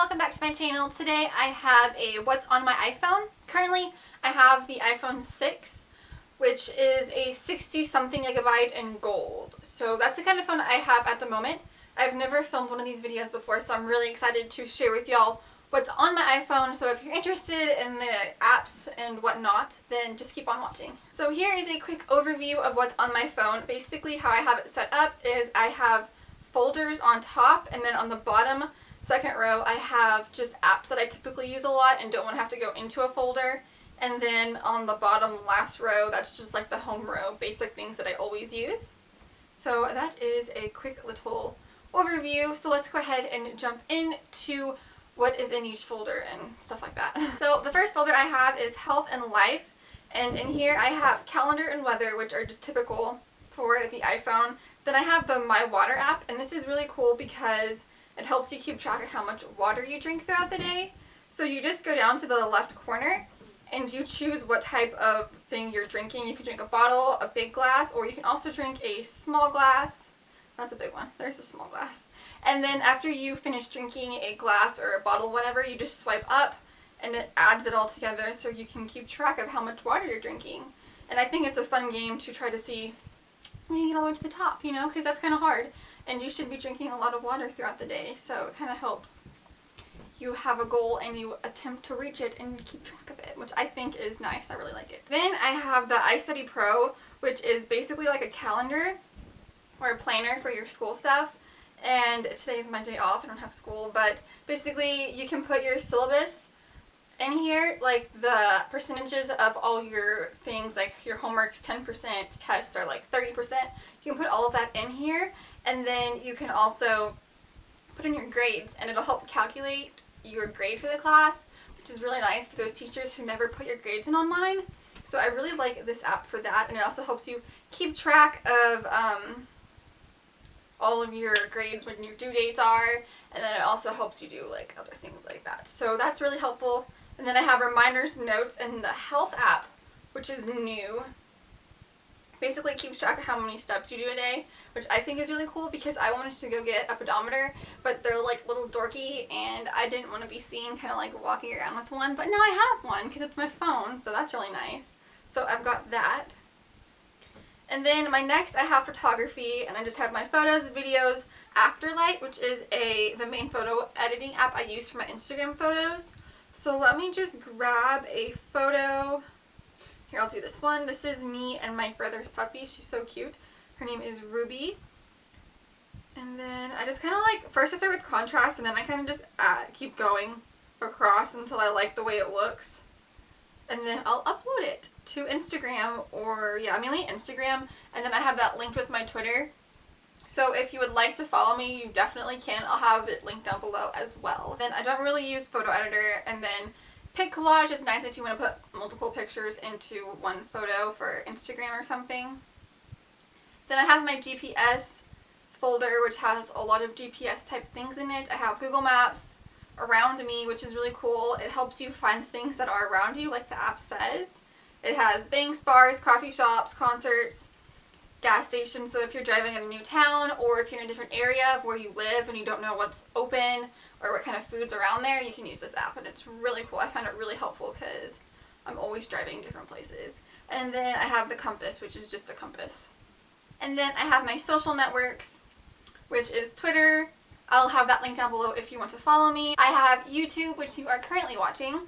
welcome back to my channel. Today I have a what's on my iPhone. Currently I have the iPhone 6, which is a 60 something gigabyte in gold. So that's the kind of phone I have at the moment. I've never filmed one of these videos before, so I'm really excited to share with y'all what's on my iPhone. So if you're interested in the apps and whatnot, then just keep on watching. So here is a quick overview of what's on my phone. Basically how I have it set up is I have folders on top, and then on the bottom second row I have just apps that I typically use a lot and don't want to have to go into a folder. And then on the bottom last row, that's just like the home row, basic things that I always use. So that is a quick little overview. So let's go ahead and jump into what is in each folder and stuff like that. So the first folder I have is Health and Life, and in here I have Calendar and Weather, which are just typical for the iPhone. Then I have the My Water app, and this is really cool because it helps you keep track of how much water you drink throughout the day. So you just go down to the left corner and you choose what type of thing you're drinking. You can drink a bottle, a big glass, or you can also drink a small glass. That's a big one. There's a small glass. And then after you finish drinking a glass or a bottle, whatever, you just swipe up and it adds it all together so you can keep track of how much water you're drinking. And I think it's a fun game to try to see when you get all the way to the top, you know, because that's kind of hard. And you should be drinking a lot of water throughout the day, so it kind of helps you have a goal and you attempt to reach it and keep track of it, which I think is nice. I really like it. Then I have the iStudy Pro, which is basically like a calendar or a planner for your school stuff. And today is my day off. I don't have school, but basically you can put your syllabus in here, like the percentages of all your things, like your homework's 10%, tests are like 30%. You can put all of that in here, and then you can also put in your grades, and it'll help calculate your grade for the class, which is really nice for those teachers who never put your grades in online. So I really like this app for that, and it also helps you keep track of all of your grades when your due dates are, and then it also helps you do like other things like that. So that's really helpful. And then I have reminders, notes, and the health app, which is new. Basically keeps track of how many steps you do a day, which I think is really cool because I wanted to go get a pedometer, but they're like little dorky and I didn't want to be seen kind of like walking around with one, but now I have one because it's my phone, so that's really nice. So I've got that. And then my next, I have photography, and I just have my photos, videos, Afterlight, which is the main photo editing app I use for my Instagram photos. So let me just grab a photo. Here, I'll do this one. This is me and my brother's puppy. She's so cute. Her name is Ruby. And then I just kind of like, first I start with contrast, and then I kind of just keep going across until I like the way it looks. And then I'll upload it to Instagram, or yeah, mainly Instagram. And then I have that linked with my Twitter. So if you would like to follow me, you definitely can. I'll have it linked down below as well. Then I don't really use photo editor, and then Pic Collage is nice if you want to put multiple pictures into one photo for Instagram or something. Then I have my GPS folder, which has a lot of GPS type things in it. I have Google Maps, Around Me, which is really cool. It helps you find things that are around you, like the app says. It has banks, bars, coffee shops, concerts, gas stations. So if you're driving in a new town, or if you're in a different area of where you live and you don't know what's open or what kind of food's around there, you can use this app, and it's really cool. I find it really helpful because I'm always driving different places. And then I have the compass, which is just a compass. And then I have my social networks, which is Twitter. I'll have that link down below if you want to follow me. I have YouTube, which you are currently watching.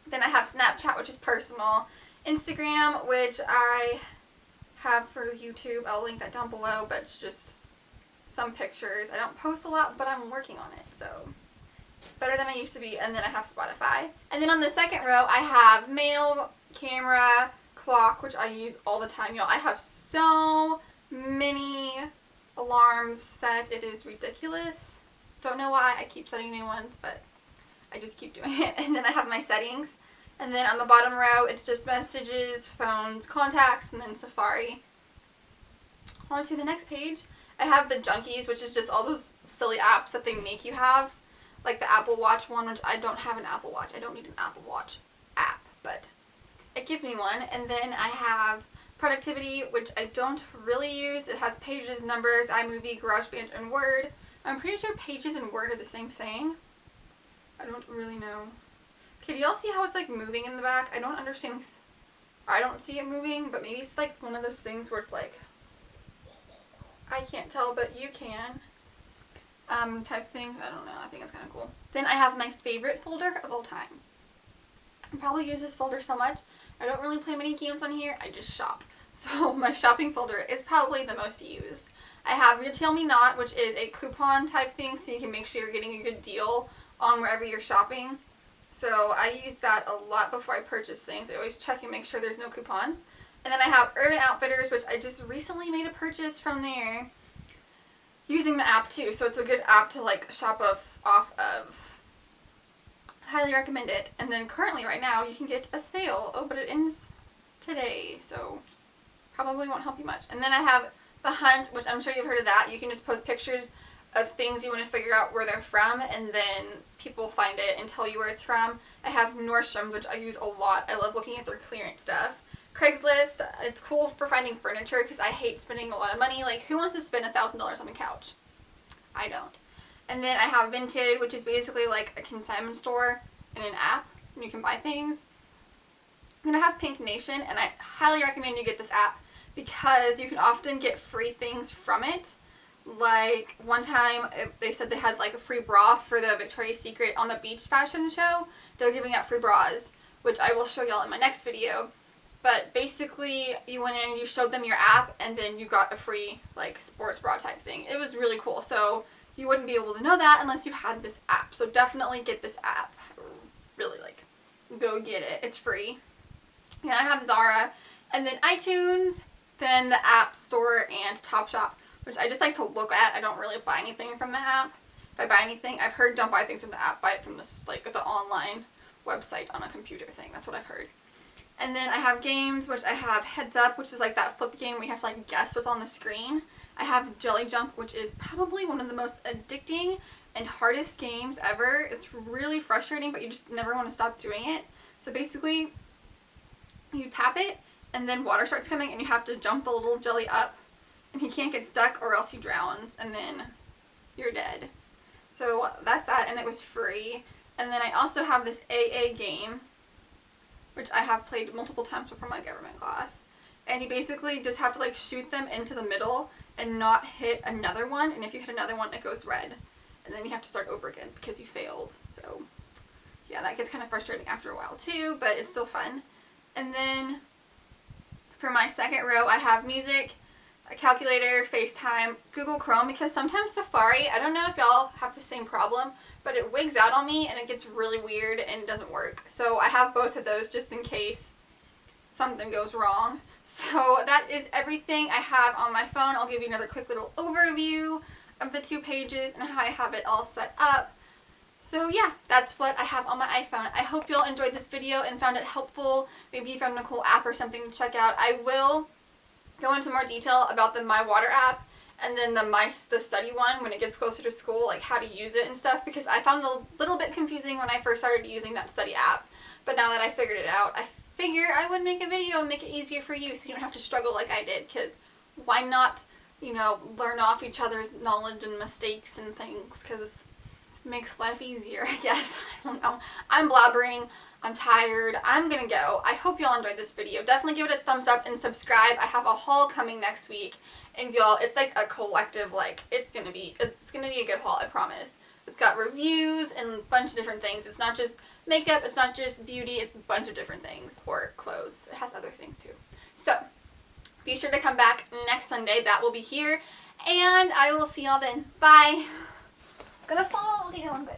Then I have Snapchat, which is personal. Instagram, which I have for YouTube. I'll link that down below, but it's just some pictures. I don't post a lot, but I'm working on it, so better than I used to be. And then I have Spotify. And then on the second row, I have mail, camera, clock, which I use all the time, y'all. I have so many alarms set. It is ridiculous. Don't know why I keep setting new ones, but I just keep doing it. And then I have my settings. And then on the bottom row, it's just messages, phones, contacts, and then Safari. On to the next page. I have the Junkies, which is just all those silly apps that they make you have. Like the Apple Watch one, which I don't have an Apple Watch. I don't need an Apple Watch app, but it gives me one. And then I have Productivity, which I don't really use. It has Pages, Numbers, iMovie, GarageBand, and Word. I'm pretty sure Pages and Word are the same thing. really know. Okay, do y'all see how it's like moving in the back? I don't understand. I don't see it moving, but maybe it's like one of those things where it's like, I can't tell, but you can. Type thing. I don't know. I think it's kind of cool. Then I have my favorite folder of all times. I probably use this folder so much. I don't really play many games on here. I just shop. So my shopping folder is probably the most used. I have Retail Me Not, which is a coupon type thing, so you can make sure you're getting a good deal on wherever you're shopping. So I use that a lot before I purchase things. I always check and make sure there's no coupons. And then I have Urban Outfitters, which I just recently made a purchase from there using the app too. So it's a good app to like shop off of. Highly recommend it. And then currently right now you can get a sale. Oh, but it ends today, so probably won't help you much. And then I have The Hunt, which I'm sure you've heard of that. You can just post pictures of things you want to figure out where they're from, and then people find it and tell you where it's from. I have Nordstrom, which I use a lot. I love looking at their clearance stuff. Craigslist, it's cool for finding furniture because I hate spending a lot of money. Like, who wants to spend $1,000 on a couch? I don't. And then I have Vinted, which is basically like a consignment store and an app, and you can buy things. Then I have Pink Nation, and I highly recommend you get this app because you can often get free things from it. Like, one time they said they had like a free bra for the Victoria's Secret on the beach fashion show. They're giving out free bras, which I will show y'all in my next video. But basically, you went in, you showed them your app, and then you got a free like sports bra type thing. It was really cool. So you wouldn't be able to know that unless you had this app. So definitely get this app. Really, like, go get it. It's free. And I have Zara, and then iTunes, then the App Store, and Topshop, which I just like to look at. I don't really buy anything from the app. If I buy anything, I've heard don't buy things from the app, buy it from this, like, the online website on a computer thing. That's what I've heard. And then I have games, which I have Heads Up, which is like that flip game where you have to like guess what's on the screen. I have Jelly Jump, which is probably one of the most addicting and hardest games ever. It's really frustrating, but you just never want to stop doing it. So basically, you tap it, and then water starts coming, and you have to jump the little jelly up, and he can't get stuck or else he drowns, and then you're dead. So that's that, and it was free. And then I also have this AA game, which I have played multiple times before my government class. And you basically just have to like shoot them into the middle and not hit another one. And if you hit another one, it goes red. And then you have to start over again because you failed. So yeah, that gets kind of frustrating after a while too, but it's still fun. And then for my second row, I have music, a calculator, FaceTime, Google Chrome, because sometimes Safari, I don't know if y'all have the same problem, but it wigs out on me and it gets really weird and it doesn't work. So I have both of those just in case something goes wrong. So that is everything I have on my phone. I'll give you another quick little overview of the 2 pages and how I have it all set up. So yeah, that's what I have on my iPhone. I hope y'all enjoyed this video and found it helpful. Maybe you found a cool app or something to check out. I will go into more detail about the My Water app and then the study one when it gets closer to school, like how to use it and stuff, because I found it a little bit confusing when I first started using that study app. But now that I figured it out, I figure I would make a video and make it easier for you so you don't have to struggle like I did, because why not, you know, learn off each other's knowledge and mistakes and things, because it makes life easier, I guess. I don't know. I'm blabbering. I'm tired. I'm gonna go. I hope y'all enjoyed this video. Definitely give it a thumbs up and subscribe. I have a haul coming next week, and y'all, it's like a collective, like, it's gonna be a good haul, I promise. It's got reviews and a bunch of different things. It's not just makeup, it's not just beauty, it's a bunch of different things, or clothes. It has other things too. So, be sure to come back next Sunday. That will be here, and I will see y'all then. Bye. Gonna fall. Okay, no, I'm good.